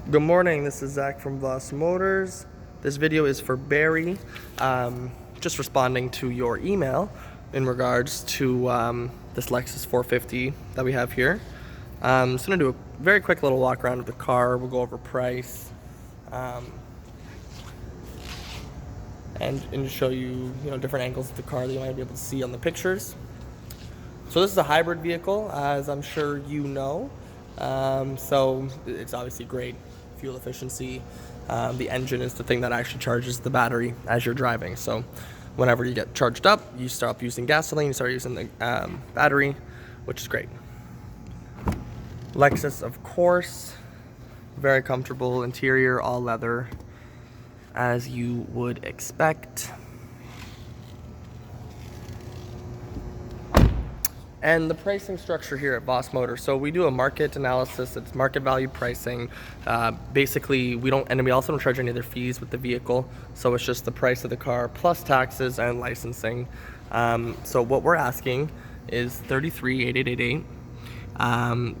Good morning, this is Zach from Voss Motors. This video is for Barry, just responding to your email in regards to this Lexus 450 that we have here. Just gonna do a very quick little walk around of the car. We'll go over price, and just show you, different angles of the car that you might be able to see on the pictures. So this is a hybrid vehicle, as I'm sure you know. So it's obviously great fuel efficiency. The engine is the thing that actually charges the battery as you're driving. So whenever you get charged up, you stop using gasoline, you start using the battery, which is great. Lexus, of course, very comfortable interior, all leather, as you would expect. And the pricing structure here at Voss Motors. So we do a market analysis. It's market value pricing. Basically, we also don't charge any other fees with the vehicle. So it's just the price of the car plus taxes and licensing. So what we're asking is $33,888.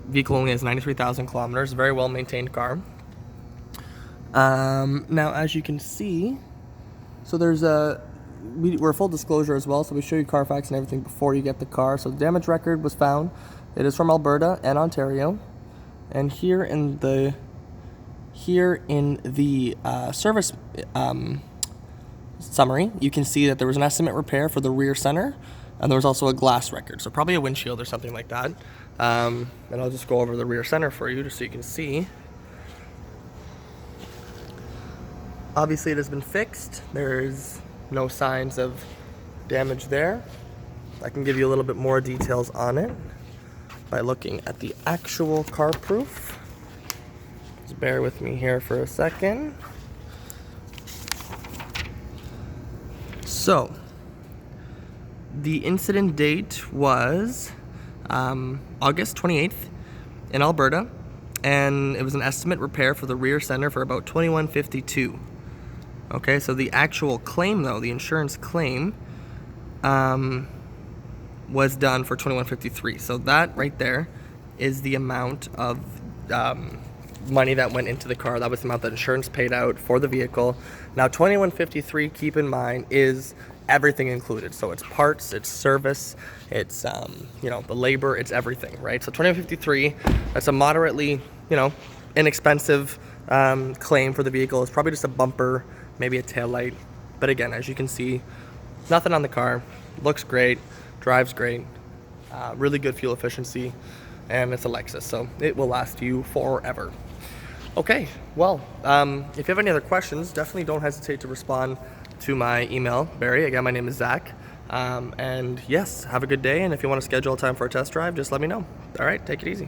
Vehicle only has 93,000 kilometers. Very well maintained car. Now, as you can see, so there's we're full disclosure as well, so we show you Carfax and everything before you get the car. So the damage record was found. It is from Alberta and Ontario. And here in the service summary, you can see that there was an estimate repair for the rear center, and there was also a glass record, so probably a windshield or something like that. And I'll just go over the rear center for you just so you can see. Obviously it has been fixed. There's no signs of damage there. I can give you a little bit more details on it by looking at the actual car proof. Just bear with me here for a second. So, the incident date was August 28th in Alberta, and it was an estimate repair for the rear center for about $2,152. Okay, so the actual claim, though, the insurance claim, was done for $2,153. So that right there is the amount of money that went into the car. That was the amount that insurance paid out for the vehicle. Now, $2,153, keep in mind, is everything included. So it's parts, it's service, it's the labor, it's everything, right? So $2,153, that's a moderately, inexpensive claim for the vehicle. It's probably just a bumper, maybe a tail light, but again, as you can see, nothing on the car. Looks great, drives great, really good fuel efficiency, and it's a Lexus, so it will last you forever. Okay, well, if you have any other questions, definitely don't hesitate to respond to my email, Barry. Again, my name is Zach, and yes, have a good day, and if you want to schedule a time for a test drive, just let me know. All right, take it easy.